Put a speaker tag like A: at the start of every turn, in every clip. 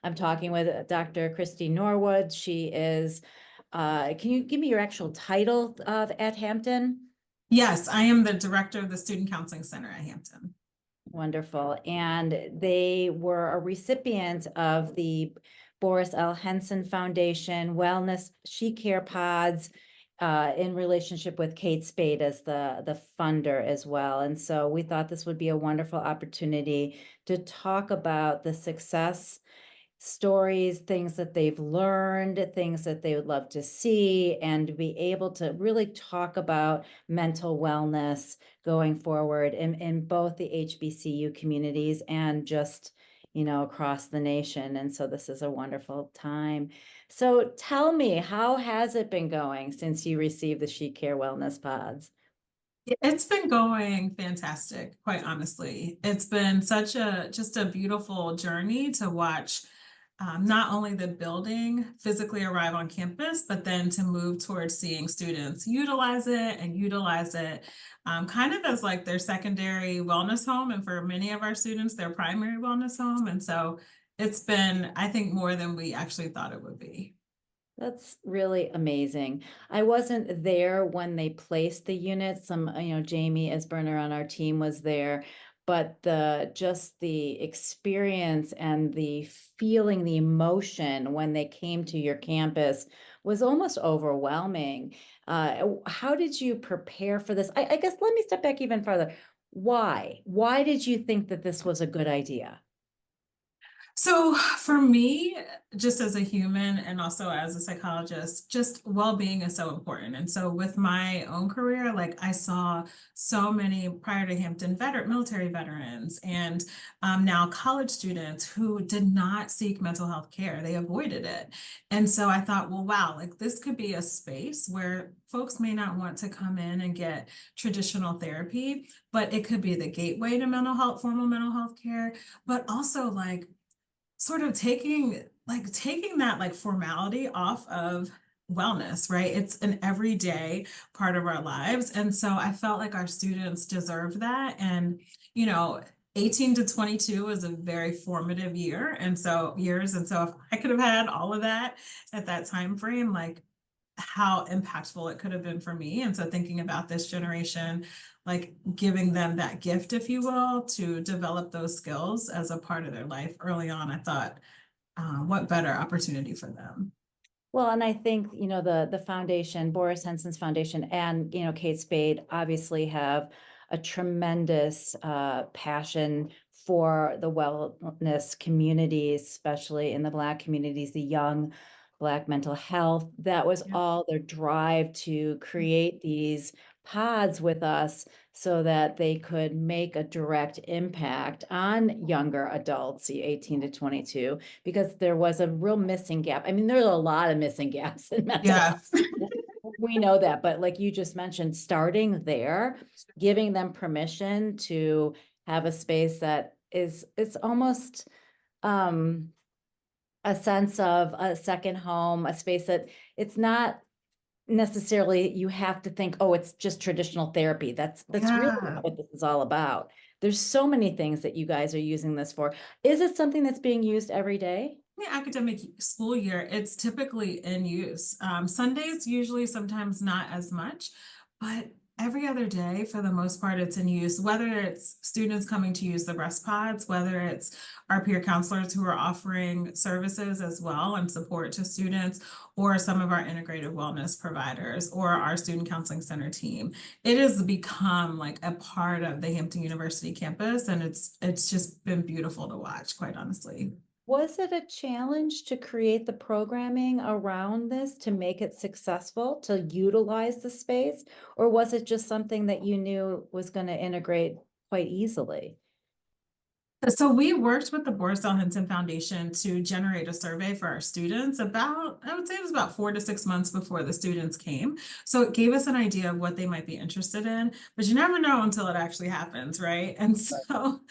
A: I'm talking with Dr. Kristie Norwood. She is, can you give me your actual title at Hampton?
B: Yes, I am the director of the Student Counseling Center at Hampton.
A: Wonderful. And they were a recipient of the Boris L. Henson Foundation Wellness She Care Pods in relationship with Kate Spade as the funder as well. And so we thought this would be a wonderful opportunity to talk about the success stories, things that they've learned, things that they would love to see, and to be able to really talk about mental wellness going forward in both the HBCU communities and just, across the nation. And so this is a wonderful time. So tell me, how has it been going since you received the She Care Wellness Pods?
B: It's been going fantastic, quite honestly. It's been just a beautiful journey to watch not only the building physically arrive on campus, but then to move towards seeing students utilize it and utilize it kind of as like their secondary wellness home. And for many of our students, their primary wellness home. And so it's been, I think, more than we actually thought it would be.
A: That's really amazing. I wasn't there when they placed the units. Jamie Isberner on our team was there, but just the experience and the feeling, the emotion when they came to your campus was almost overwhelming. How did you prepare for this? I guess let me step back even further. Why? Why did you think that this was a good idea?
B: So for me, just as a human and also as a psychologist, just well-being is so important. And so with my own career, like I saw so many prior to Hampton military veterans and now college students who did not seek mental health care. They avoided it. And so I thought, well, wow, like this could be a space where folks may not want to come in and get traditional therapy, but it could be the gateway to mental health, formal mental health care, but also like sort of taking that like formality off of wellness, right? It's an everyday part of our lives. And so I felt like our students deserve that. And, 18 to 22 is a very formative year. And so if I could have had all of that at that time frame, like how impactful it could have been for me. And so thinking about this generation, like giving them that gift, if you will, to develop those skills as a part of their life early on, I thought, what better opportunity for them?
A: Well, and I think, the foundation, Boris Henson's foundation and, Kate Spade obviously have a tremendous passion for the wellness communities, especially in the Black communities, the young Black mental health. That was
B: Yeah.
A: all their drive to create these pods with us so that they could make a direct impact on younger adults, the 18 to 22, because there was a real missing gap. I mean, there's a lot of missing gaps in mental
B: Yeah.
A: health. We know that, but like you just mentioned, starting there, giving them permission to have a space that it's almost a sense of a second home, a space that it's not necessarily you have to think, oh, it's just traditional therapy. That's really
B: Yeah.
A: not what this is all about. There's so many things that you guys are using this for. Is it something that's being used every day?
B: The academic school year, it's typically in use. Sundays, usually, sometimes not as much, but every other day, for the most part, it's in use, whether it's students coming to use the rest pods, whether it's our peer counselors who are offering services as well and support to students, or some of our integrated wellness providers or our student counseling center team. It has become like a part of the Hampton University campus, and it's just been beautiful to watch, quite honestly.
A: Was it a challenge to create the programming around this to make it successful, to utilize the space? Or was it just something that you knew was going to integrate quite easily?
B: So we worked with the Boris L. Henson Foundation to generate a survey for our students I would say it was about 4 to 6 months before the students came. So it gave us an idea of what they might be interested in, but you never know until it actually happens, right? And so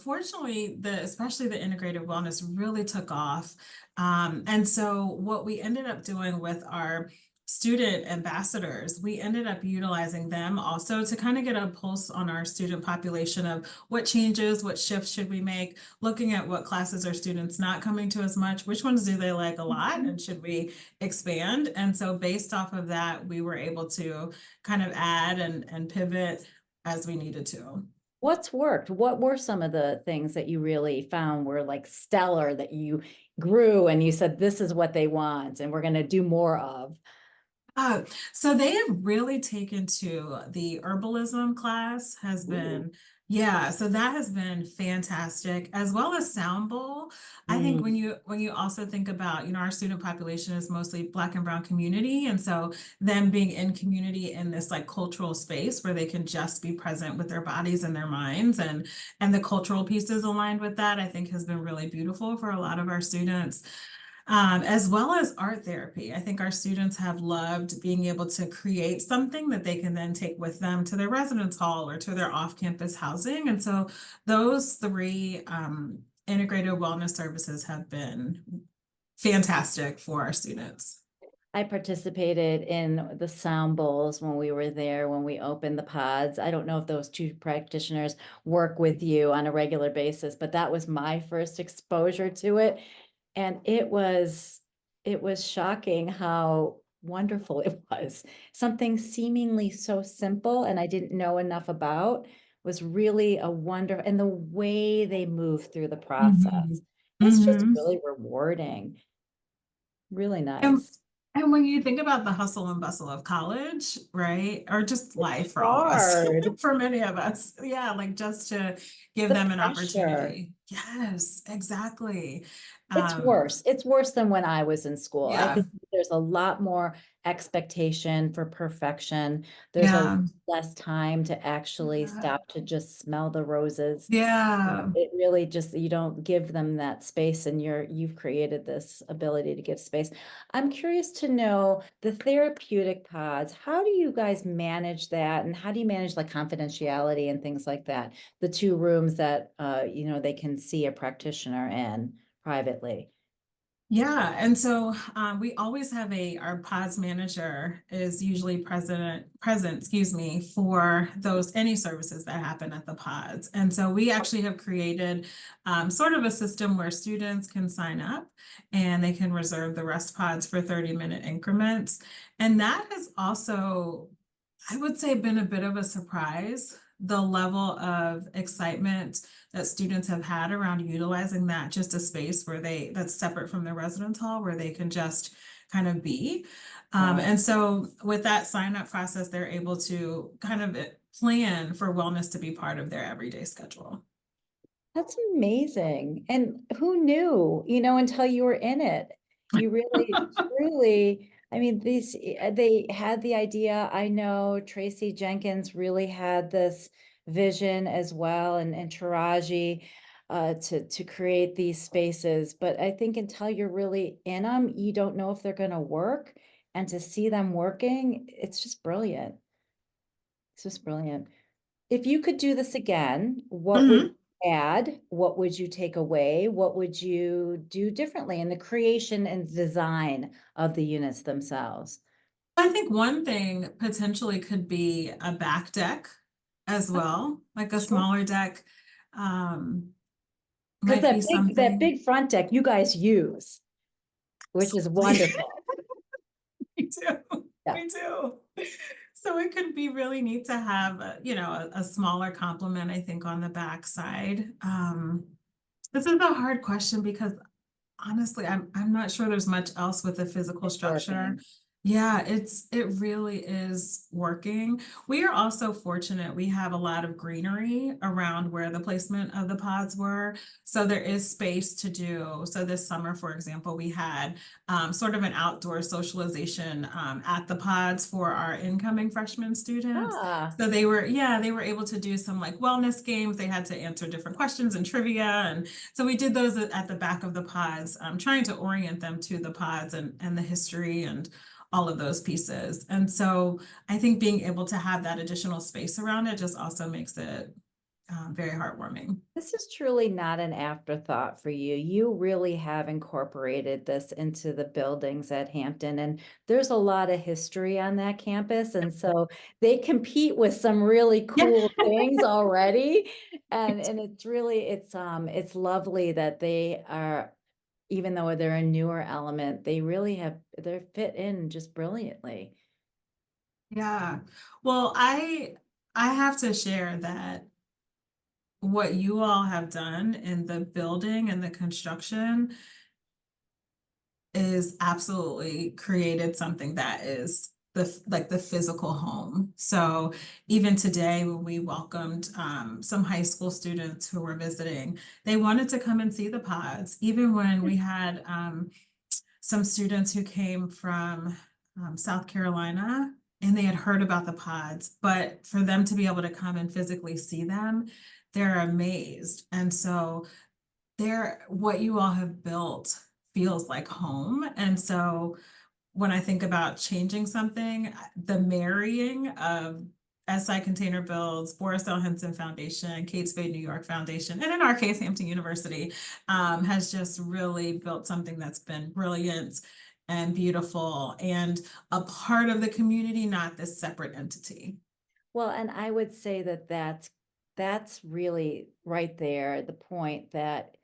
B: fortunately, especially the integrated wellness really took off. And so what we ended up doing with our student ambassadors, we ended up utilizing them also to kind of get a pulse on our student population of what changes, what shifts should we make, looking at what classes are students not coming to as much, which ones do they like a lot, and should we expand? And so based off of that, we were able to kind of add and pivot as we needed to.
A: What's worked? What were some of the things that you really found were like stellar that you grew and you said, this is what they want and we're going to do more of?
B: Uh, so they have really taken to the herbalism class has
A: Ooh.
B: been, yeah, so that has been fantastic, as well as sound bowl. I think
A: Mm.
B: when you also think about, our student population is mostly Black and Brown community. And so them being in community in this like cultural space where they can just be present with their bodies and their minds, and the cultural pieces aligned with that, I think has been really beautiful for a lot of our students. As well as art therapy. I think our students have loved being able to create something that they can then take with them to their residence hall or to their off-campus housing. And so those three integrated wellness services have been fantastic for our students.
A: I participated in the sound bowls when we were there, when we opened the pods. I don't know if those two practitioners work with you on a regular basis, but that was my first exposure to it. And it was shocking how wonderful it was. Something seemingly so simple and I didn't know enough about was really a wonder, and the way they move through the process.
B: Mhm.
A: It's just
B: Mhm.
A: really rewarding, really
B: And
A: nice.
B: and when you think about the hustle and bustle of college, right? Or just
A: It's
B: life for all of us,
A: hard,
B: for many of us. Yeah, like just to give
A: the
B: them an
A: pressure.
B: opportunity. Yes, exactly.
A: It's
B: Um,
A: worse. It's worse than when I was in school. I
B: yeah,
A: think there's a lot more expectation for perfection. There's a
B: yeah,
A: less time to actually
B: yeah,
A: stop to just smell the roses.
B: yeah.
A: It really just, you don't give them that space, and you've created this ability to give space. I'm curious to know the therapeutic pods. How do you guys manage that? And how do you manage like confidentiality and things like that? The two rooms that, they can see a practitioner in privately.
B: Yeah, and so we always have our pods manager is usually present, excuse me, for those any services that happen at the pods. And so we actually have created sort of a system where students can sign up and they can reserve the rest pods for 30-minute increments. And that has also, I would say, been a bit of a surprise, the level of excitement that students have had around utilizing that, just a space where that's separate from their residence hall where they can just kind of be.
A: Wow.
B: And so with that sign up process, they're able to kind of plan for wellness to be part of their everyday schedule.
A: That's amazing. And who knew, until you were in it? You really, truly, I mean, they had the idea. I know Tracy Jenkins really had this vision as well, and Taraji, to create these spaces. But I think until you're really in them, you don't know if they're going to work. And to see them working, it's just brilliant. It's just brilliant. If you could do this again, what would
B: Mhm.
A: you add? What would you take away? What would you do differently in the creation and design of the units themselves?
B: I think one thing potentially could be a back deck as well, like a
A: Sure.
B: smaller deck. Um,
A: Because
B: might be
A: that
B: something.
A: big front deck you guys use, which is wonderful.
B: Me too.
A: Yeah.
B: Me too. So it could be really neat to have, a smaller complement, I think, on the back side. This is a hard question because honestly, I'm not sure there's much else with the physical
A: It's
B: structure.
A: working.
B: Yeah, it really is working. We are also fortunate. We have a lot of greenery around where the placement of the pods were. So there is space to do. So this summer, for example, we had sort of an outdoor socialization at the pods for our incoming freshman students.
A: Ah,
B: So they were able to do some like wellness games. They had to answer different questions and trivia. And so we did those at the back of the pods, trying to orient them to the pods and the history and all of those pieces. And so I think being able to have that additional space around it just also makes it very heartwarming.
A: This is truly not an afterthought for you. You really have incorporated this into the buildings at Hampton, and there's a lot of history on that campus, and so they compete with some really
B: Yeah.
A: cool things already. And it's really it's lovely that they are, even though they're a newer element, they really they're fit in just brilliantly.
B: Yeah. Well, I have to share that what you all have done in the building and the construction is absolutely created something that is the physical home. So even today, when we welcomed some high school students who were visiting, they wanted to come and see the pods. Even when we had some students who came from South Carolina and they had heard about the pods, but for them to be able to come and physically see them, they're amazed. And so what you all have built feels like home. And so when I think about changing something, the marrying of SI Container Builds, Boris L. Henson Foundation, Kate Spade New York Foundation, and in our case, Hampton University, has just really built something that's been brilliant and beautiful and a part of the community, not this separate entity.
A: Well, and I would say that that's really right there, the point that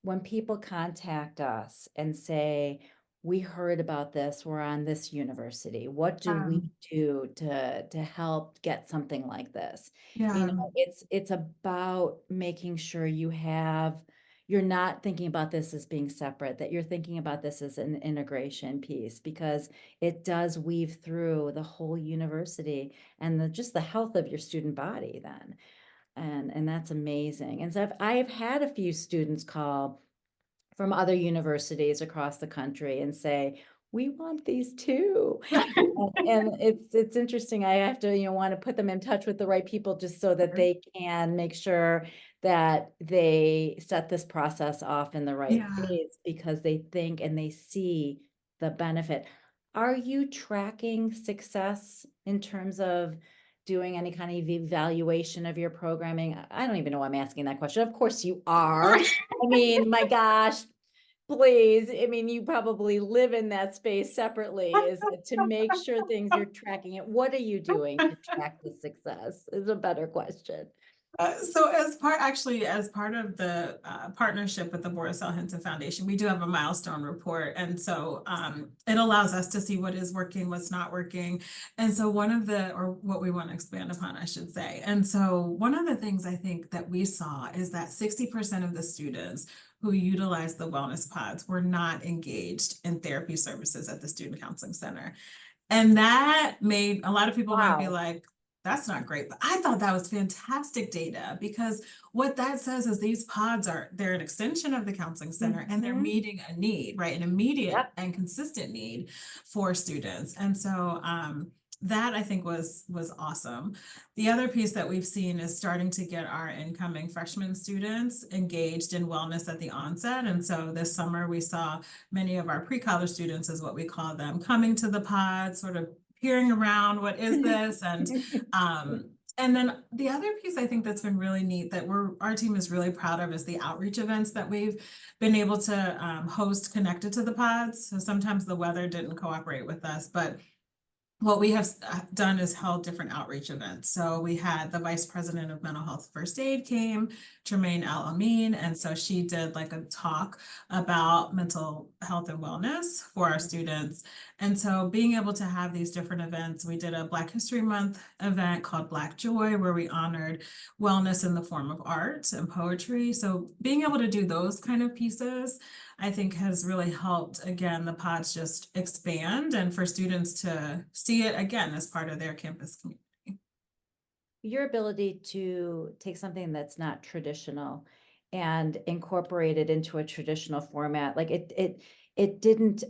A: when people contact us and say, we heard about this, we're on this university, what do we
B: Um,
A: do to help get something like this? You know,
B: yeah,
A: it's about making sure you're not thinking about this as being separate, that you're thinking about this as an integration piece, because it does weave through the whole university and just the health of your student body then. And that's amazing. And so I've had a few students call from other universities across the country and say, we want these too. And it's interesting. I have to, want to put them in touch with the right people just so that they can make sure that they set this process off in the right
B: yeah.
A: phase, because they think and they see the benefit. Are you tracking success in terms of doing any kind of evaluation of your programming? I don't even know why I'm asking that question. Of course you are. I mean, my gosh, please. I mean, you probably live in that space separately. Is it to make sure things you're tracking it? What are you doing to track the success? Is a better question.
B: So as part of the partnership with the Boris L. Henson Foundation, we do have a milestone report. And so it allows us to see what is working, what's not working. And so what we want to expand upon, I should say. And so one of the things I think that we saw is that 60% of the students who utilized the wellness pods were not engaged in therapy services at the Student Counseling Center. And that made a lot of people might be
A: Wow.
B: like, that's not great. But I thought that was fantastic data, because what that says is these pods they're an extension of the counseling center and they're
A: Mhm.
B: meeting a need, right? An immediate
A: Yep.
B: and consistent need for students. And so that I think was awesome. The other piece that we've seen is starting to get our incoming freshman students engaged in wellness at the onset. And so this summer we saw many of our pre-college students, is what we call them, coming to the pod, sort of peering around, what is this? And then the other piece I think that's been really neat that our team is really proud of is the outreach events that we've been able to host connected to the pods. So sometimes the weather didn't cooperate with us, but what we have done is held different outreach events. So we had the vice president of mental health first aid came, Tremaine Al Amin, and so she did like a talk about mental health and wellness for our students. And so being able to have these different events, we did a Black History Month event called Black Joy, where we honored wellness in the form of art and poetry. So being able to do those kind of pieces, I think has really helped, again, the pods just expand and for students to see it again as part of their campus community.
A: Your ability to take something that's not traditional and incorporate it into a traditional format, like it didn't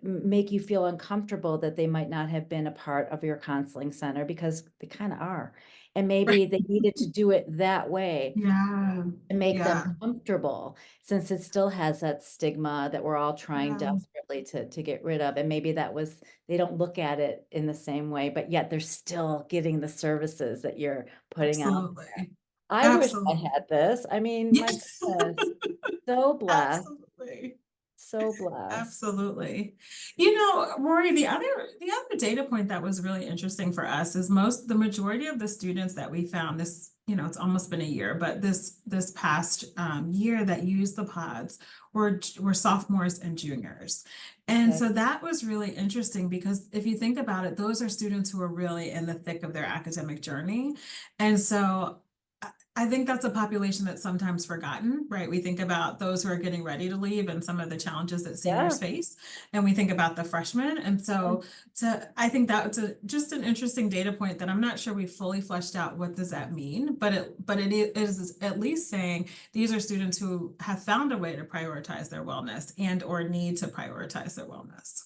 A: make you feel uncomfortable that they might not have been a part of your counseling center, because they kind of are. And maybe they needed to do it that way
B: Yeah,
A: to make them
B: yeah,
A: comfortable, since it still has that stigma that we're all trying
B: yeah,
A: desperately to get rid of. And maybe they don't look at it in the same way, but yet they're still getting the services that you're putting out.
B: absolutely.
A: I wish I
B: Absolutely.
A: had this. I mean, my
B: Yes.
A: goodness, so blessed,
B: Absolutely.
A: so blessed.
B: Absolutely. Rory, the other data point that was really interesting for us is the majority of the students that we found this, it's almost been a year, but this past year that used the pods were sophomores and juniors. And
A: Okay.
B: so that was really interesting because if you think about it, those are students who are really in the thick of their academic journey. And so I think that's a population that's sometimes forgotten, right? We think about those who are getting ready to leave and some of the challenges that seniors
A: Yeah.
B: face, and we think about the freshmen. And so I think that's just an interesting data point that I'm not sure we fully fleshed out what does that mean, but it is at least saying these are students who have found a way to prioritize their wellness and or need to prioritize their wellness.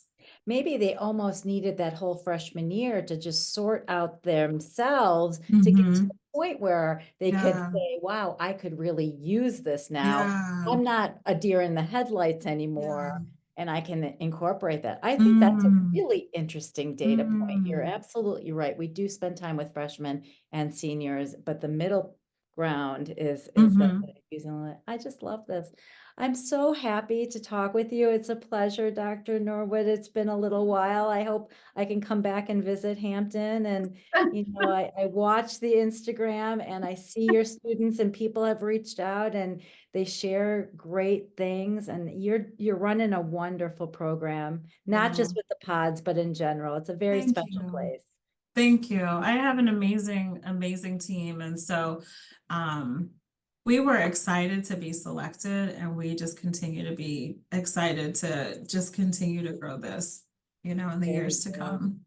A: Maybe they almost needed that whole freshman year to just sort out themselves to get to
B: Mm-hmm.
A: the point where they could
B: Yeah.
A: say, wow, I could really use this now.
B: Yeah.
A: I'm not a deer in the headlights
B: Yeah.
A: anymore, and I can incorporate that. I think that's a
B: Mm.
A: really interesting data point. You're
B: Mm.
A: absolutely right. We do spend time with freshmen and seniors, but the middle ground is the
B: Mm-hmm.
A: using. I just love this. I'm so happy to talk with you. It's a pleasure, Dr. Norwood. It's been a little while. I hope I can come back and visit Hampton. And, I watch the Instagram and I see your students and people have reached out and they share great things. And you're running a wonderful program, not just
B: You.
A: with the pods, but in general. It's a very
B: Thank
A: special
B: you.
A: place.
B: Thank you. I have an amazing, amazing team. And so um, we were excited to be selected, and we just continue to be excited to just continue to grow this, in the
A: Very
B: years to
A: good.
B: come.